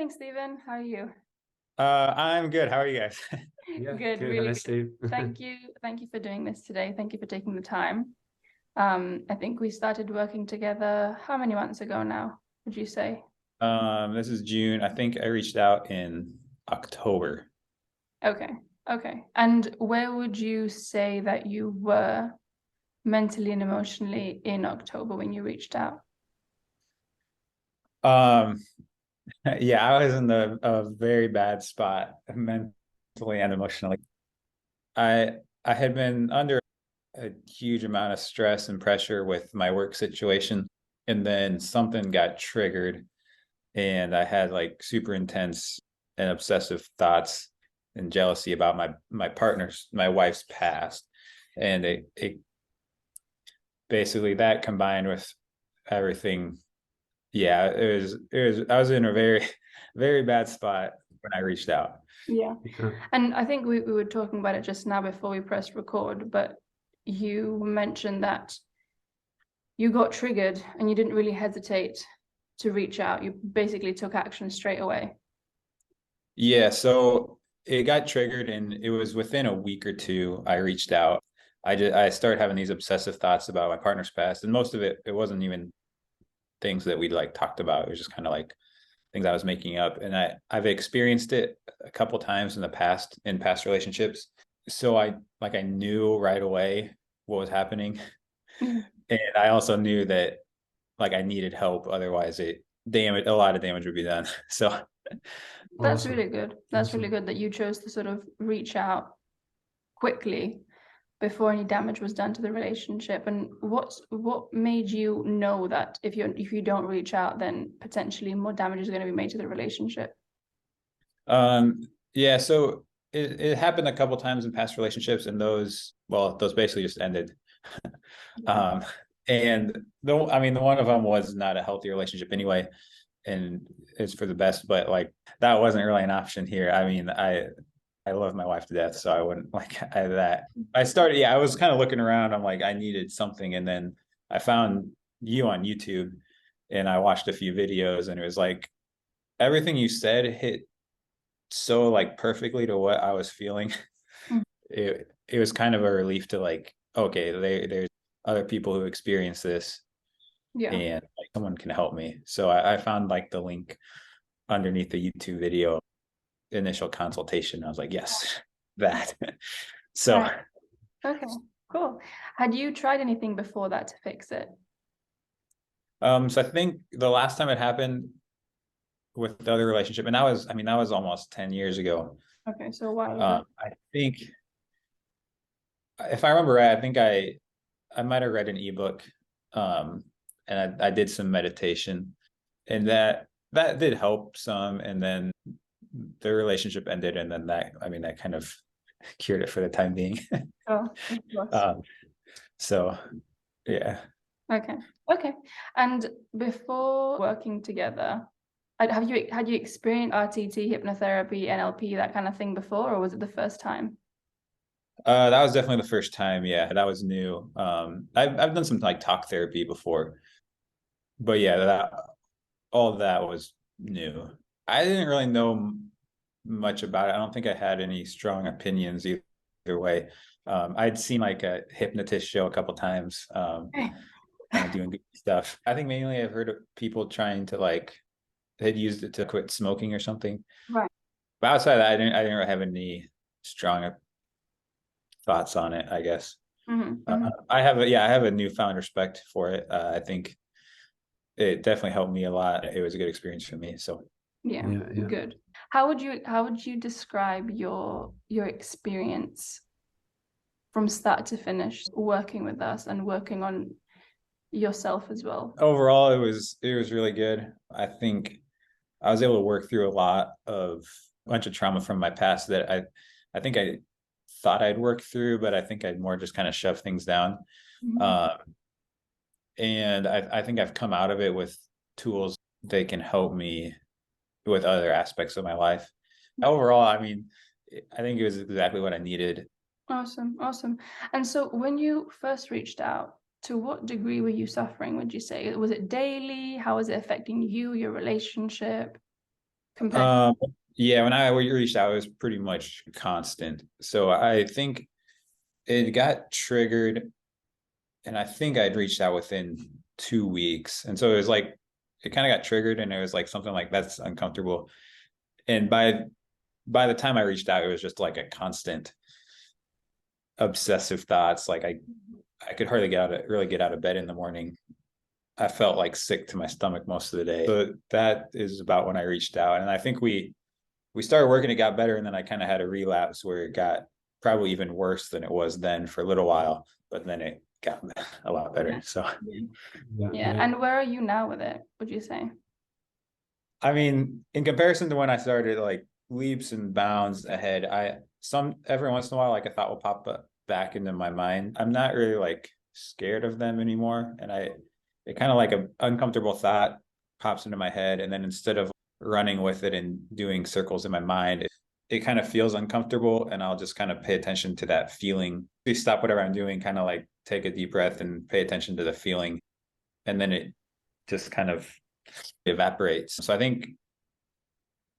morning, Stephen. How are you? I'm good. How are you guys? Yeah, Good, good. really Hi, good. Steve. Thank you. Thank you for doing this today. Thank you for taking the time. I think we started working together how many months ago now, would you say? This is June. I think I reached out in October. Okay, okay. And where would you say that you were mentally and emotionally in October when you reached out? Um, yeah, I was in a very bad spot mentally and emotionally. I had been under a huge amount of stress and pressure with my work situation, and then something got triggered, and I had like super intense and obsessive thoughts and jealousy about my wife's past, and it basically that combined with everything. Yeah, it was I was in a very very bad spot when I reached out. Yeah. Yeah. And I think we were talking about it just now before we pressed record, but you mentioned that you got triggered and you didn't really hesitate to reach out. You basically took action straight away. Yeah, so it got triggered and it was within a week or two I reached out. I started having these obsessive thoughts about my partner's past, and most of it wasn't even things that we'd like talked about. It was just kind of like things I was making up, and I've experienced it a couple times in the past in past relationships. So I knew right away what was happening, Mhm. and I also knew that like I needed help, otherwise a lot of damage would be done. So That's Awesome. really good. That's really Awesome. good that you chose to sort of reach out quickly before any damage was done to the relationship. And what made you know that if you don't reach out, then potentially more damage is going to be made to the relationship? um yeah, so it happened a couple times in past relationships, and those basically just ended. Yeah. Um and I mean the one of them was not a healthy relationship anyway, and it's for the best, but like that wasn't really an option here. I mean, I love my wife to death, so I wouldn't like that. I started, yeah, I was kind of looking around. I'm like, I needed something, and then I found you on YouTube, and I watched a few videos, and it was like everything you said hit so like perfectly to what I was feeling. Mm. It was kind of a relief to like, okay, there's other people who experience this, Yeah. and like someone can help me. So I found like the link underneath the YouTube video, initial consultation. I was like, yes, that. So Right. Okay. Cool. Had you tried anything before that to fix it? so I think the last time it happened with the other relationship, and that was almost 10 years ago. Okay, so a while ago. I think if I remember right, I think I might have read an ebook, um, and I did some meditation, and that did help some, and then the relationship ended, and then that kind of cured it for the time being. Oh, of course. um, so yeah. Okay. Okay. And before working together, had you experienced RTT, hypnotherapy, NLP, that kind of thing before, or was it the first time? That was definitely the first time. Yeah, that was new. I've done some like talk therapy before, but yeah, that all of that was new. I didn't really know much about it. I don't think I had any strong opinions either way. I'd seen like a hypnotist show a couple times, Okay. kind of doing good stuff. I think mainly I've heard of people trying to like had used it to quit smoking or something. Right. But outside of that, I didn't really have any strong thoughts on it, I guess. Mm-hmm. I have a newfound respect for it. I think it definitely helped me a lot. It was a good experience for me. So Yeah, Yeah, yeah. good. How would you describe your experience from start to finish working with us and working on yourself as well? overall, it was really good. I think I was able to work through a lot of a bunch of trauma from my past that I think I thought I'd work through, but I think I'd more just kind of shove things down. Mhm. Um, and I think I've come out of it with tools that can help me with other aspects of my life. Overall, I mean, I think it was exactly what I needed. Awesome, awesome. And so when you first reached out, to what degree were you suffering, would you say? Was it daily? How was it affecting you, your relationship? compared? Yeah, when I reached out, it was pretty much constant. So I think it got triggered, and I think I'd reached out within 2 weeks. And so it was like it kind of got triggered, and it was like something like that's uncomfortable. And by the time I reached out, it was just like a constant obsessive thoughts. Like I could hardly get out of bed in the morning. I felt like sick to my stomach most of the day. So that is about when I reached out. And I think we started working, it got better, and then I kind of had a relapse where it got probably even worse than it was then for a little while, but then it got a lot better. So Yeah. And where are you now with it, would you say? I mean, in comparison to when I started, like leaps and bounds ahead. Every once in a while, like a thought will pop up back into my mind. I'm not really like scared of them anymore. And it kind of like an uncomfortable thought pops into my head. And then instead of running with it and doing circles in my mind, it kind of feels uncomfortable. And I'll just kind of pay attention to that feeling. Stop whatever I'm doing, kind of like take a deep breath and pay attention to the feeling. And then it just kind of evaporates. So I think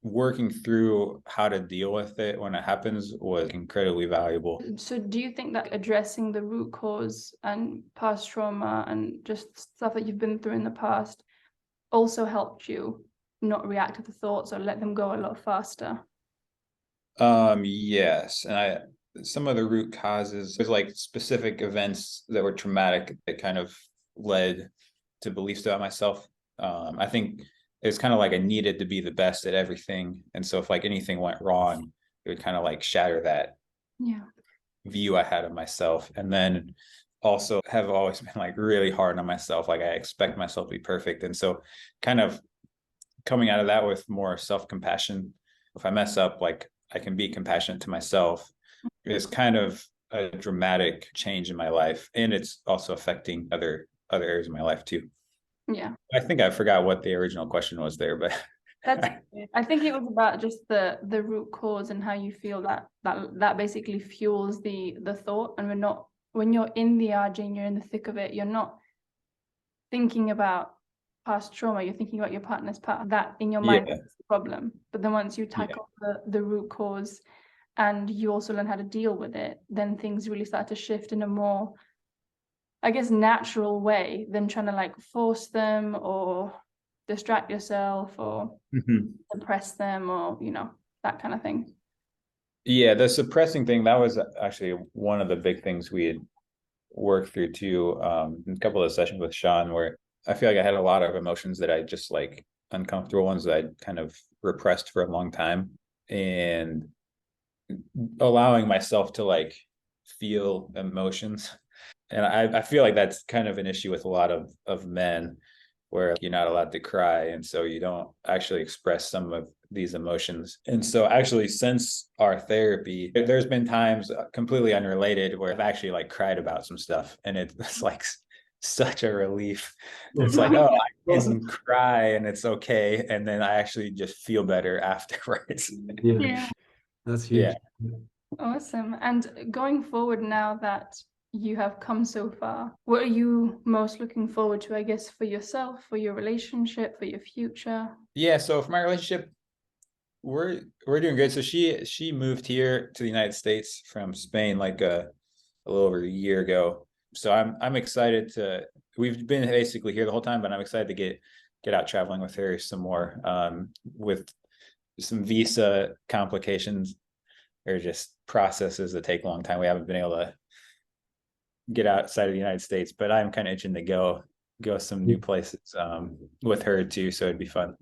working through how to deal with it when it happens was incredibly valuable. So do you think that addressing the root cause and past trauma and just stuff that you've been through in the past also helped you not react to the thoughts or let them go a lot faster? Yes. And some of the root causes, there's like specific events that were traumatic that kind of led to beliefs about myself. I think it's kind of like I needed to be the best at everything. And so if like anything went wrong, it would kind of like shatter that view I had of myself. And then also have always been like really hard on myself. Like I expect myself to be perfect. And so kind of coming out of that with more self-compassion. If I mess up, like I can be compassionate to myself. It's kind of a dramatic change in my life. And it's also affecting other areas of my life too. Yeah. I think I forgot what the original question was there, but I think it was about just the root cause and how you feel that basically fuels the thought. And when you're in the RJ and you're in the thick of it, you're not thinking about past trauma, you're thinking about your partner's past. That in your mind is the problem. But then once you tackle the root cause and you also learn how to deal with it, then things really start to shift in a more, I guess, natural way than trying to like force them or distract yourself or suppress them or, that kind of thing. Yeah, the suppressing thing, that was actually one of the big things we had worked through too. In a couple of sessions with Sean, where I feel like I had a lot of emotions that I just like uncomfortable ones that I kind of repressed for a long time, and allowing myself to like feel emotions. And I feel like that's kind of an issue with a lot of men, where you're not allowed to cry, and so you don't actually express some of these emotions. And so actually since our therapy, there's been times completely unrelated where I've actually like cried about some stuff, and it's like such a relief. It's like, oh, I can cry and it's okay, and then I actually just feel better afterwards. Yeah. That's huge. Awesome. And going forward, now that you have come so far, what are you most looking forward to, I guess, for yourself, for your relationship, for your future? Yeah, so for my relationship, we're doing good. So she moved here to the United States from Spain like a little over a year ago. So I'm excited we've been basically here the whole time, but I'm excited to get out traveling with her some more. With some visa complications or just processes that take a long time, we haven't been able to get outside of the United States, but I'm kind of itching to go some new places with her too. So it'd be fun.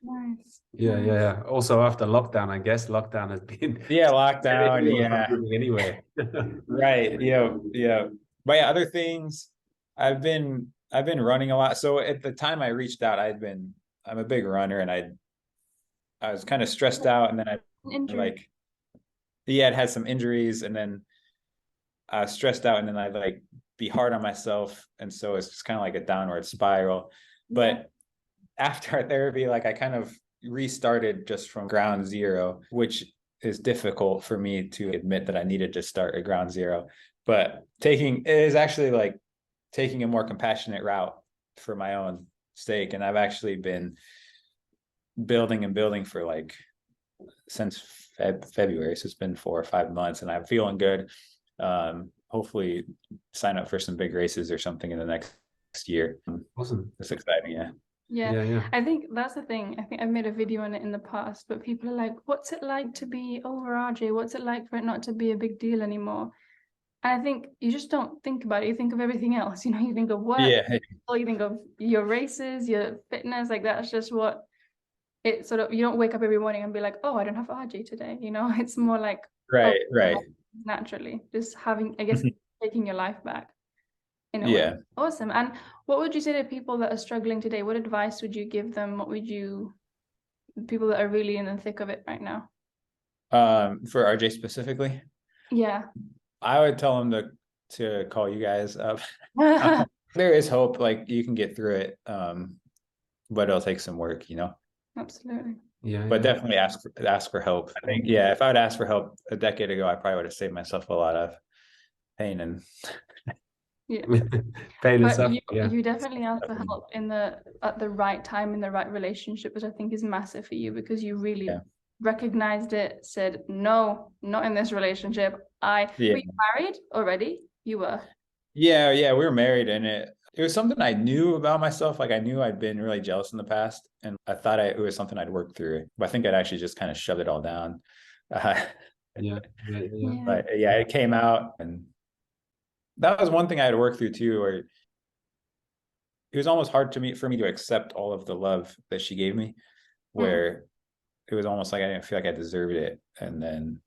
Nice. Yeah. Also after lockdown, I guess lockdown has been lockdown. Yeah. Anyway. Right. Yeah. But yeah, other things, I've been running a lot. So at the time I reached out, I'm a big runner, and I was kind of stressed out, and then I like, I'd had some injuries, and then I was stressed out, and then I'd like be hard on myself. And so it's just kind of like a downward spiral. But after our therapy, like I kind of restarted just from ground zero, which is difficult for me to admit that I needed to start at ground zero. But it is actually like taking a more compassionate route for my own sake. And I've actually been building and building for like since February. So it's been 4 or 5 months, and I'm feeling good. Hopefully sign up for some big races or something in the next year. Awesome. It's exciting. Yeah. Yeah. I think that's the thing. I think I've made a video on it in the past, but people are like, what's it like to be over RJ? What's it like for it not to be a big deal anymore? And I think you just don't think about it. You think of everything else, you know, you think of work, or you think of your races, your fitness, like that's just what it sort of, you don't wake up every morning and be like, oh, I don't have RJ today, you know. It's more like, right, oh, right. Naturally, just having, I guess, taking your life back in a Yeah. way. Awesome. And what would you say to people that are struggling today? What advice would you give them? What would you, people that are really in the thick of it right now? For RJ specifically? Yeah. I would tell them to call you guys up. There is hope, like you can get through it. But it'll take some work, you know. Absolutely. Yeah. But definitely ask for help. I think, yeah, if I would ask for help a decade ago, I probably would have saved myself a lot of pain and pain and stuff. You definitely asked for help at the right time, in the right relationship, which I think is massive for you, because you really recognized it, said, no, not in this relationship. Were you married already? You were. Yeah, we were married, and it was something I knew about myself. Like I knew I'd been really jealous in the past, and I thought it was something I'd worked through. But I think I'd actually just kind of shoved it all down. But yeah, it came out, and that was one thing I had to work through too, where it was almost hard for me to accept all of the love that she gave me, where it was almost like I didn't feel like I deserved it. And then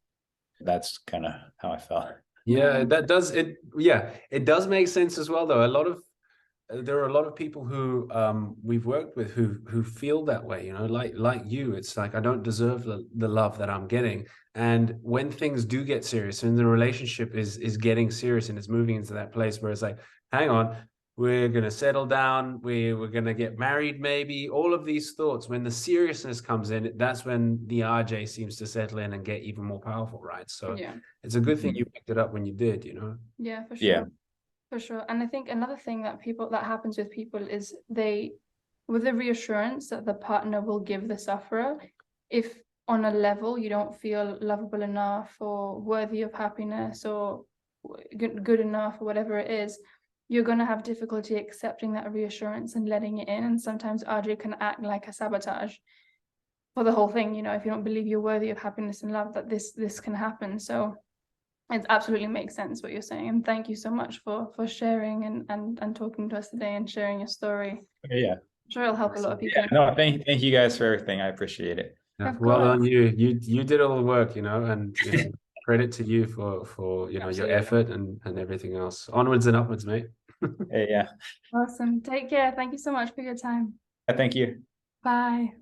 that's kind of how I felt. Yeah, that does it. Yeah, it does make sense as well, though. There are a lot of people who we've worked with who feel that way, you know, like you. It's like, I don't deserve the love that I'm getting. And when things do get serious, and the relationship is getting serious and it's moving into that place where it's like, hang on, we're going to settle down, we're going to get married, maybe, all of these thoughts, when the seriousness comes in, that's when the RJ seems to settle in and get even more powerful, right? So it's a good thing you picked it up when you did, you know. Yeah, for sure. For sure. And I think another thing that happens with people is with the reassurance that the partner will give the sufferer, if on a level you don't feel lovable enough or worthy of happiness or good enough or whatever it is, you're going to have difficulty accepting that reassurance and letting it in. And sometimes RJ can act like a sabotage for the whole thing, you know, if you don't believe you're worthy of happiness and love, that this can happen. So it absolutely makes sense what you're saying, and thank you so much for sharing and talking to us today and sharing your story. Yeah, I'm sure it'll help a lot of people. No, thank you guys for everything. I appreciate it. Well done, you did all the work, you know, and you know, credit to you for you know, your effort and everything else. Onwards and upwards, mate. Yeah. Awesome. Take care. Thank you so much for your time. Thank you. Bye.